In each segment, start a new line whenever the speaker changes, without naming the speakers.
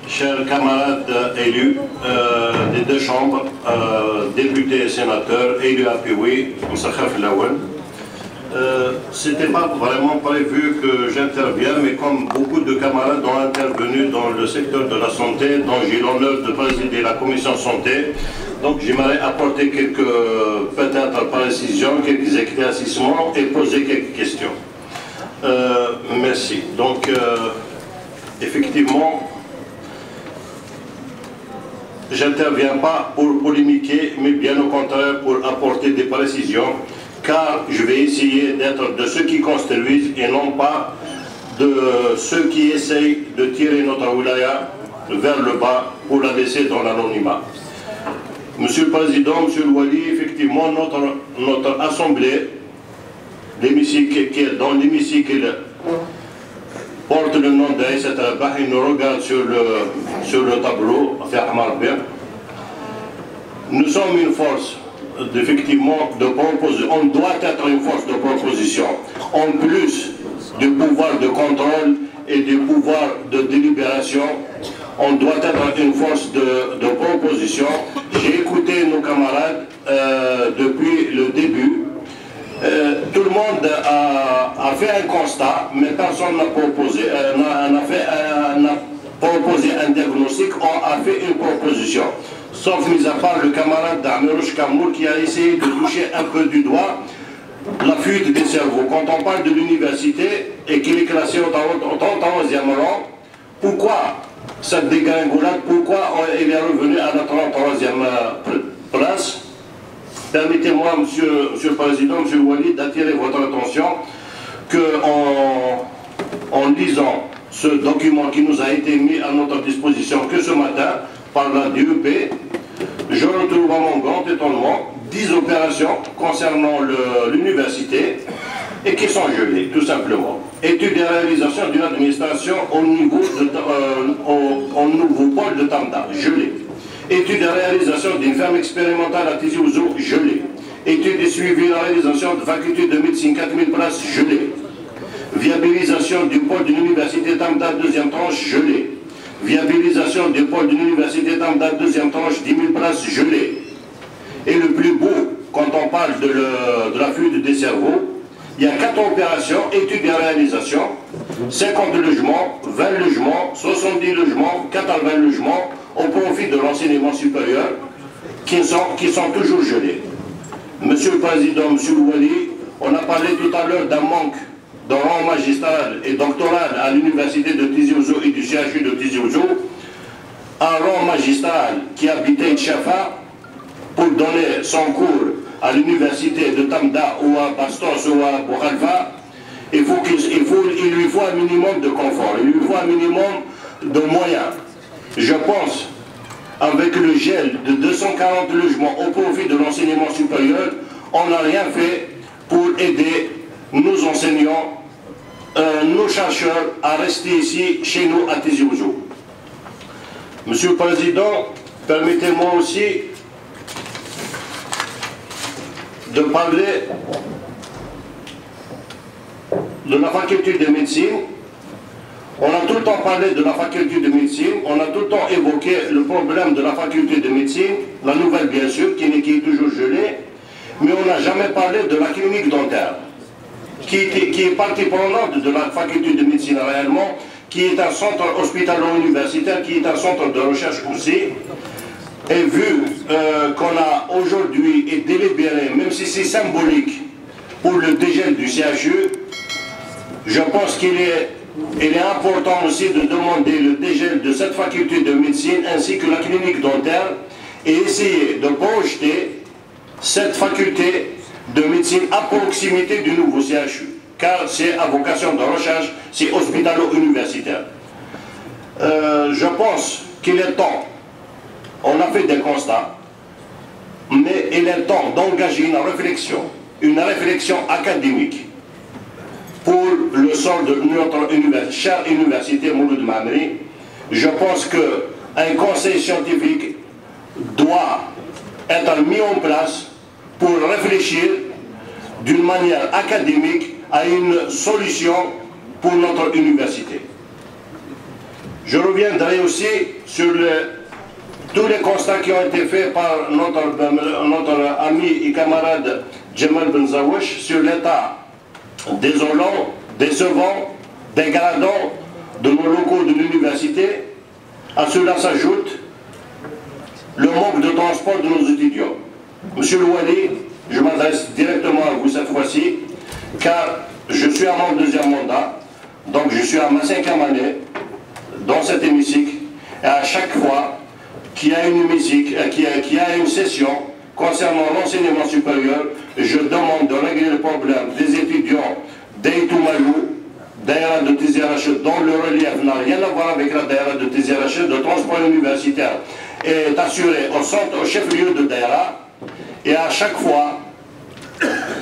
Chers camarades élus des deux chambres, députés et sénateurs, élus à Pioui, c'était pas vraiment prévu que j'intervienne, mais comme beaucoup de camarades ont intervenu dans le secteur de la santé, dont j'ai l'honneur de présider la commission santé, donc j'aimerais apporter quelques, peut-être précisions, quelques éclaircissements et poser quelques questions. Merci. Donc, effectivement, j'interviens pas pour polémiquer, mais bien au contraire pour apporter des précisions, car je vais essayer d'être de ceux qui construisent et non pas de ceux qui essayent de tirer notre wilaya vers le bas pour la laisser dans l'anonymat. Monsieur le Président, Monsieur le Wali, effectivement, notre assemblée, l'hémicycle qui est dans l'hémicycle, porte le nom d'Aïssa Rabah, il nous regarde sur le tableau, nous sommes une force, effectivement, de proposition. On doit être une force de proposition, en plus du pouvoir de contrôle et du pouvoir de délibération. On doit être une force de proposition. J'ai écouté nos camarades depuis le début. Tout le monde a fait un constat, mais personne n'a proposé, n'a proposé un diagnostic, on a fait une proposition. Sauf mis à part le camarade d'Amirouche Kamour qui a essayé de toucher un peu du doigt la fuite des cerveaux. Quand on parle de l'université et qu'il est classé au 31e rang, pourquoi cette dégringolade, pourquoi il est revenu à la 33e place? Permettez-moi, Monsieur le Président, Monsieur le Wali, d'attirer votre attention qu'en lisant ce document qui nous a été mis à notre disposition que ce matin par la DUP, je retrouve à mon grand étonnement 10 opérations concernant l'université et qui sont gelées, tout simplement. Études et réalisations d'une administration au nouveau pôle de Tamda, gelé. Études et réalisation d'une ferme expérimentale à Tizi Ouzou, gelée. Études et suivi et réalisation de faculté de médecine, 4000 places, gelées. Viabilisation du pôle de l'université Tamda, deuxième tranche, gelée. Viabilisation du pôle de l'université Tamda, deuxième tranche, 10 000 places, gelées. Et le plus beau, quand on parle de la fuite des cerveaux, il y a 4 opérations, études et réalisations, 50 logements, 20 logements, 70 logements, 80 logements, au profit de l'enseignement supérieur, qui sont toujours gelés. Monsieur le Président, Monsieur le Wali, on a parlé tout à l'heure d'un manque de rang magistral et doctoral à l'université de Tizi Ouzou et du CHU de Tizi Ouzou, un rang magistral qui habitait Tchafa pour donner son cours à l'université de Tamda ou à Bastos ou à Bouhalfa, il lui faut un minimum de confort, il lui faut un minimum de moyens. Je pense, avec le gel de 240 logements au profit de l'enseignement supérieur, on n'a rien fait pour aider nos enseignants, nos chercheurs à rester ici, chez nous, à Tizi Ouzou. Monsieur le Président, permettez-moi aussi de parler de la faculté de médecine. On a tout le temps parlé de la faculté de médecine, on a tout le temps évoqué le problème de la faculté de médecine, la nouvelle bien sûr, qui est toujours gelée, mais on n'a jamais parlé de la clinique dentaire, qui est partie prenante de la faculté de médecine réellement, qui est un centre hospitalo-universitaire, qui est un centre de recherche aussi. Et vu qu'on a aujourd'hui et délibéré, même si c'est symbolique, pour le dégel du CHU, je pense qu'il est important aussi de demander le dégel de cette faculté de médecine ainsi que la clinique dentaire et essayer de projeter cette faculté de médecine à proximité du nouveau CHU, car c'est à vocation de recherche, c'est hospitalo-universitaire. Je pense qu'il est temps, on a fait des constats, mais il est temps d'engager une réflexion académique pour le sort de notre chère université Mouloud Mamri. Je pense qu'un conseil scientifique doit être mis en place pour réfléchir d'une manière académique à une solution pour notre université. Je reviendrai aussi sur tous les constats qui ont été faits par notre ami et camarade Djemal Benzaouch sur l'état désolant, décevant, dégradant de nos locaux de l'université. À cela s'ajoute le manque de transport de nos étudiants. Monsieur le Wali, je m'adresse directement à vous cette fois-ci, car je suis à mon deuxième mandat, donc je suis à ma 5e année dans cet hémicycle, et à chaque fois qu'il y a qu'il y a une session concernant l'enseignement supérieur, je demande de régler le problème des étudiants d'Aïtoumalou, Daïra de Tiziarache, dont le relief n'a rien à voir avec la Daïra de Tiziarache. Le transport universitaire est assuré au chef-lieu de Daïra, et à chaque fois,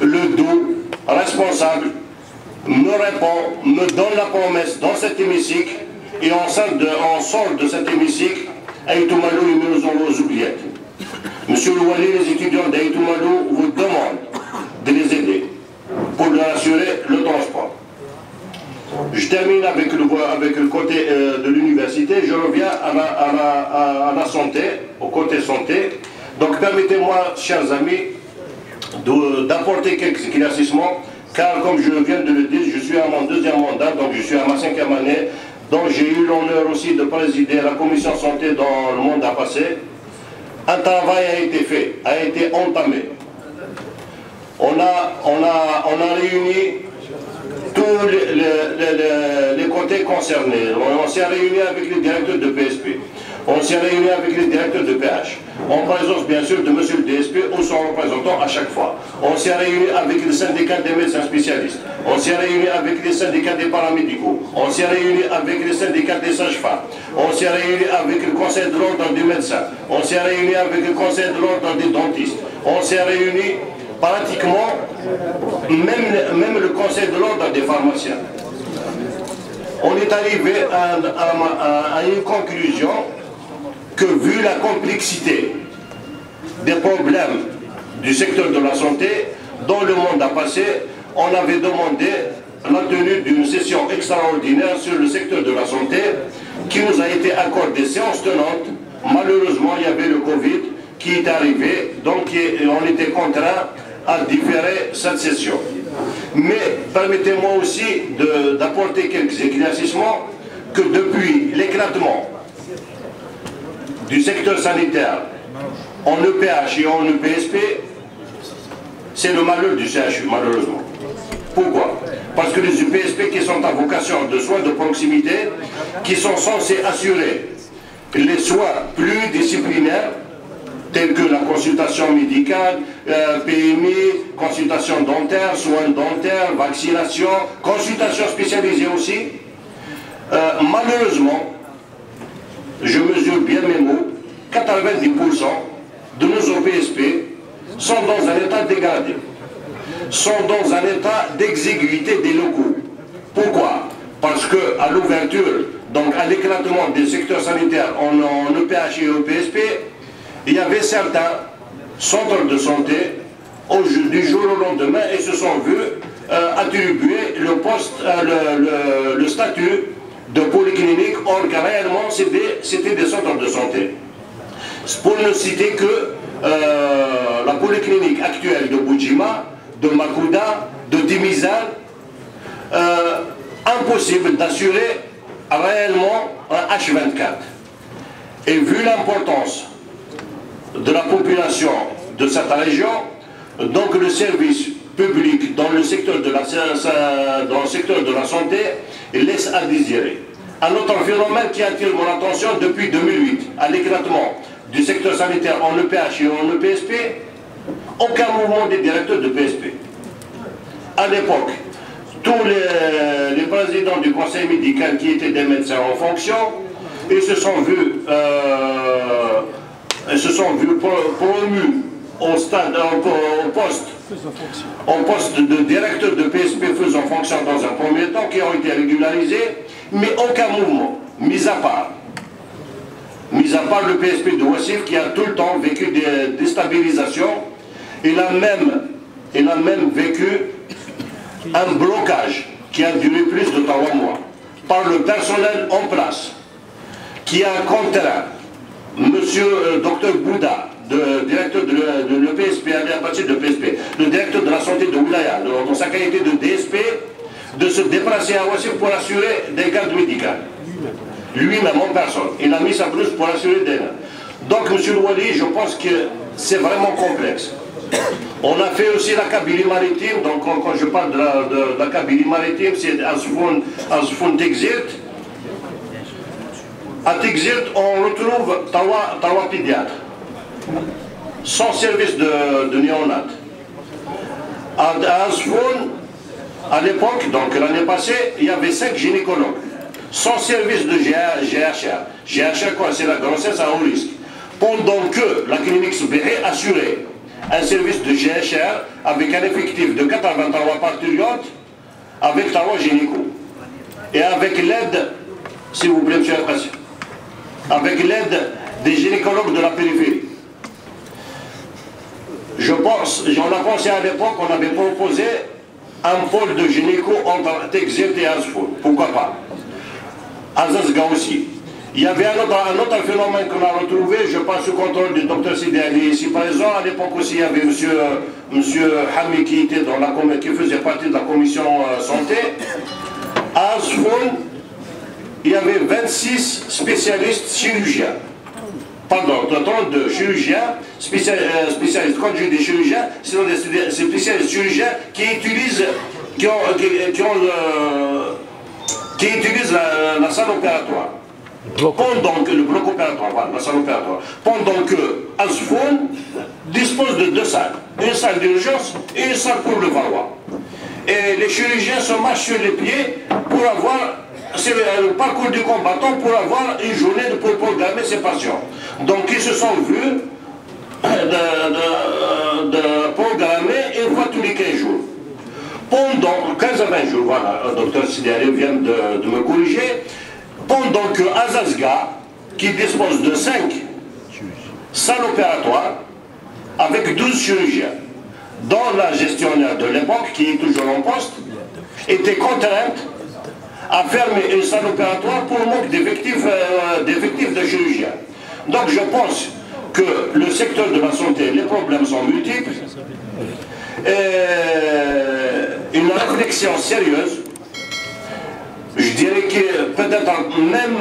le doux responsable me répond, me donne la promesse dans cet hémicycle, et on sort de cet hémicycle, Aïtoumalou, ils nous ont aux oubliettes. Monsieur le Wali, les étudiants d'Aïtoumalou vous demandent de les aider pour leur assurer le transport. Je termine avec le côté de l'université, je reviens à la santé, au côté santé. Donc permettez-moi, chers amis, d'apporter quelques éclaircissements, car comme je viens de le dire, je suis à mon deuxième mandat, donc je suis à ma 5e année, donc j'ai eu l'honneur aussi de présider la commission santé dans le mandat passé. Un travail a été fait, a été entamé. On a réuni tous les côtés concernés. On s'est réuni avec les directeurs de PSP. On s'est réuni avec les directeurs de PH. En présence bien sûr de monsieur le DSP ou son représentant à chaque fois. On s'est réuni avec le syndicat des médecins spécialistes. On s'est réuni avec les syndicats des paramédicaux. On s'est réuni avec les syndicats des sages-femmes. On s'est réuni avec le conseil de l'ordre des médecins. On s'est réuni avec le conseil de l'ordre des dentistes. On s'est réuni pratiquement, même le conseil de l'ordre des pharmaciens. On est arrivé à une conclusion que vu la complexité des problèmes du secteur de la santé, dans le monde à passé, on avait demandé la tenue d'une session extraordinaire sur le secteur de la santé qui nous a été accordée séance tenante. Malheureusement, il y avait le Covid qui est arrivé, donc on était contraint à différer cette session. Mais permettez-moi aussi d'apporter quelques éclaircissements que depuis l'éclatement du secteur sanitaire en EPH et en EPSP, c'est le malheur du CHU, malheureusement. Pourquoi? Parce que les EPSP qui sont à vocation de soins de proximité, qui sont censés assurer les soins pluridisciplinaires, tels que la consultation médicale, PMI, consultation dentaire, soins dentaires, vaccination, consultation spécialisée aussi. Malheureusement, je mesure bien mes mots, 90% de nos OPSP sont dans un état dégradé, sont dans un état d'exiguïté des locaux. Pourquoi? Parce qu'à l'ouverture, donc à l'éclatement des secteurs sanitaires en EPH et EPSP, il y avait certains centres de santé du jour au lendemain et se sont vus attribuer le statut de polyclinique, or que réellement c'était des centres de santé. Pour ne citer que la polyclinique actuelle de Boudjima, de Makouda, de Timizan, impossible d'assurer réellement un H24. Et vu l'importance de la population de cette région, donc le service public dans le secteur de la santé laisse à désirer. Un autre phénomène qui attire mon attention depuis 2008, à l'éclatement du secteur sanitaire en EPH et en EPSP, aucun mouvement des directeurs de PSP. À l'époque, tous les présidents du conseil médical qui étaient des médecins en fonction, ils se sont vus promus au poste de directeur de PSP faisant fonction dans un premier temps, qui ont été régularisés, mais aucun mouvement, mis à part le PSP de Wassif qui a tout le temps vécu des déstabilisations. Il a même il a même vécu un blocage qui a duré plus de 3 mois par le personnel en place, qui a contraint monsieur Dr Bouda, directeur de l'EPSP, à partir de l'EPSP, le directeur de la santé de Oulaya, dans sa qualité de DSP, de se déplacer à Ouassif pour assurer des gardes médicales. Lui-même en personne. Il a mis sa blouse pour assurer des nains. Donc, monsieur le Wali, je pense que c'est vraiment complexe. On a fait aussi la Kabylie maritime. Donc, quand je parle de la Kabylie maritime, c'est Azfoun Tegzirt. À Tegzirt, on retrouve Tawa pédiatre, sans service de néonat. À Azfoun, à l'époque, donc l'année passée, il y avait 5 gynécologues, sans service de GHR. GHR, quoi? C'est la grossesse à haut risque. Pendant que la clinique Soubiré assurait un service de GHR avec un effectif de 83 parturientes, avec 3 gynécos. Et avec l'aide, s'il vous plaît, monsieur le président, avec l'aide des gynécologues de la périphérie. Je pense, j'en ai pensé à l'époque, on avait proposé un pôle de gynéco entre Tegzirt et Azfoun. Pourquoi pas? Azazga aussi. Il y avait un autre phénomène qu'on a retrouvé, je pense au contrôle du docteur Sidi Ali ici présent. À l'époque aussi, il y avait monsieur Hami qui faisait partie de la commission santé. À Azfoun, il y avait 26 spécialistes chirurgiens. Pardon, 32 chirurgiens, spécialistes. Quand je dis chirurgiens, ce sont des spécialistes chirurgiens qui utilisent, la salle opératoire. Pendant que le bloc opératoire, voilà, la salle opératoire, pendant que Azfoun dispose de 2 salles, une salle d'urgence et une salle pour le Valois. Et les chirurgiens se marchent sur les pieds pour avoir, c'est le parcours du combattant, pour avoir une journée pour programmer ses patients. Donc ils se sont vus de programmer une fois tous les 15 jours. Pendant 15 à 20 jours, voilà, le docteur Sidiari vient de me corriger. Pendant que Azazga, qui dispose de 5 salles opératoires, avec 12 chirurgiens, dont la gestionnaire de l'époque, qui est toujours en poste, était contrainte à fermer une salle opératoire pour manque d'effectifs de chirurgiens. Donc je pense que le secteur de la santé, les problèmes sont multiples. Une réflexion sérieuse, je dirais que peut-être même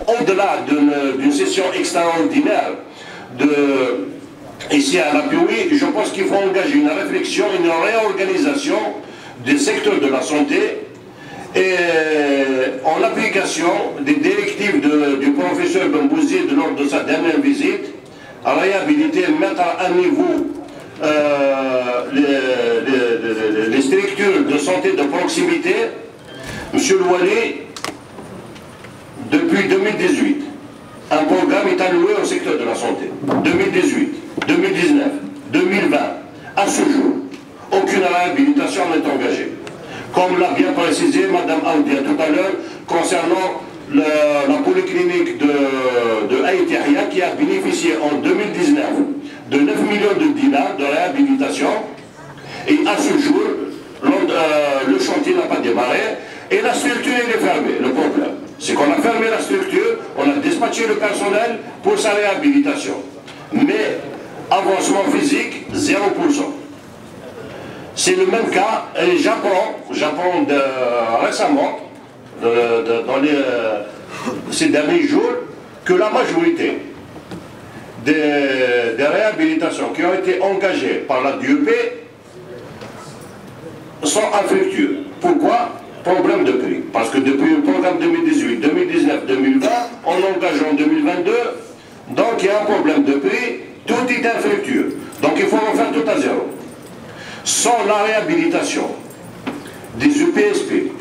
au-delà d'une session extraordinaire ici à l'APOI, je pense qu'il faut engager une réflexion, une réorganisation du secteur de la santé et en application des directives du professeur Bembouzi lors de sa dernière visite, à réhabiliter, mettre à niveau les structures de santé de proximité. Monsieur Louali, depuis 2018, un programme est alloué au secteur de la santé. 2018, 2019, 2020, à ce jour, aucune réhabilitation n'est engagée. Comme l'a bien précisé Mme Aoudia tout à l'heure, concernant la polyclinique de Haïti-Ahia qui a bénéficié en 2019 de 9 millions de dinars de réhabilitation, et à ce jour, le chantier n'a pas démarré. Et la structure est fermée. Le problème, c'est qu'on a fermé la structure, on a dispatché le personnel pour sa réhabilitation. Mais avancement physique, 0%. C'est le même cas, et j'apprends récemment, dans ces derniers jours, que la majorité des réhabilitations qui ont été engagées par la DUP sont infructueuses. Pourquoi? Problème de prix. Parce que depuis le programme 2018, 2019, 2020, on engage en 2022, donc il y a un problème de prix, tout est infructueux. Donc il faut refaire tout à zéro. Sans la réhabilitation des UPSP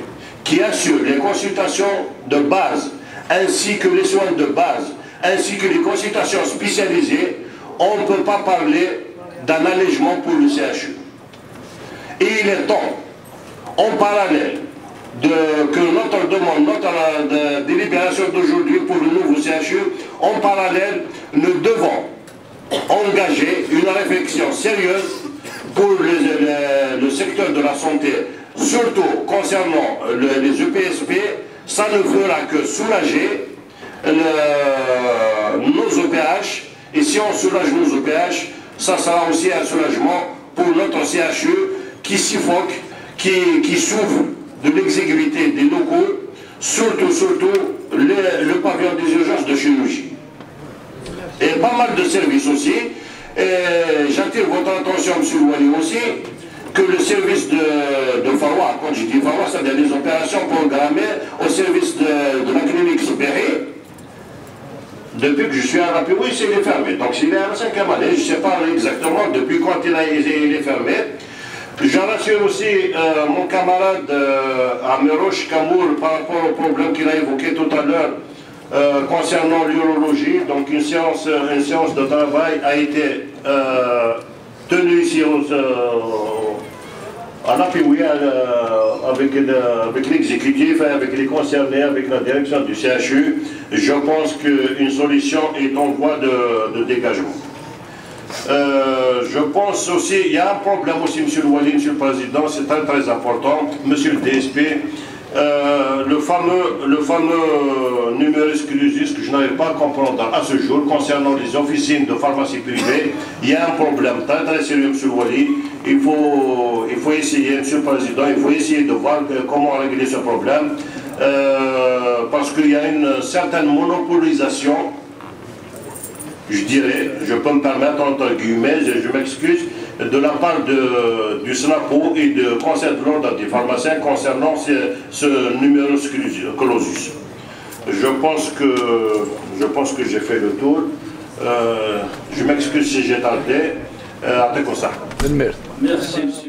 qui assurent les consultations de base, ainsi que les soins de base, ainsi que les consultations spécialisées, on ne peut pas parler d'un allègement pour le CHU. Et il est temps, en parallèle, que notre demande, notre délibération d'aujourd'hui pour le nouveau CHU, en parallèle, nous devons engager une réflexion sérieuse pour le secteur de la santé, surtout concernant les EPSP, ça ne fera que soulager nos OPH. Et si on soulage nos OPH, ça sera aussi un soulagement pour notre CHU qui suffoque, qui souffre de l'exiguïté des locaux, surtout le pavillon des urgences de chirurgie. Et pas mal de services aussi. J'attire votre attention, M. Wali, aussi, que le service de Farwa, quand je dis Farwa, c'est-à-dire les opérations programmées au service de la clinique Sibérie, depuis que je suis à la oui, il est fermé. Donc s'il est à la 5e année, je ne sais pas exactement depuis quand il est fermé. Je rassure aussi mon camarade Amiroche Kamour par rapport au problème qu'il a évoqué tout à l'heure concernant l'urologie. Donc une séance de travail a été tenue ici à l'appui, avec l'exécutif, avec les concernés, avec la direction du CHU. Je pense qu'une solution est en voie de dégagement. Je pense aussi, il y a un problème aussi, M. le Wali, M. le Président, c'est très important, M. le DSP, le fameux numerus clausus que je n'arrive pas à comprendre à ce jour concernant les officines de pharmacie privée. Il y a un problème très sérieux, M. le Wali. Il faut essayer, M. le Président, il faut essayer de voir comment régler ce problème, parce qu'il y a une certaine monopolisation, je dirais, je peux me permettre entre guillemets, je m'excuse, de la part du SNAPO et de Conseil de l'ordre des pharmaciens concernant ce numerus clausus. Je pense que j'ai fait le tour. Je m'excuse si j'ai tardé. À comme ça.
Merci.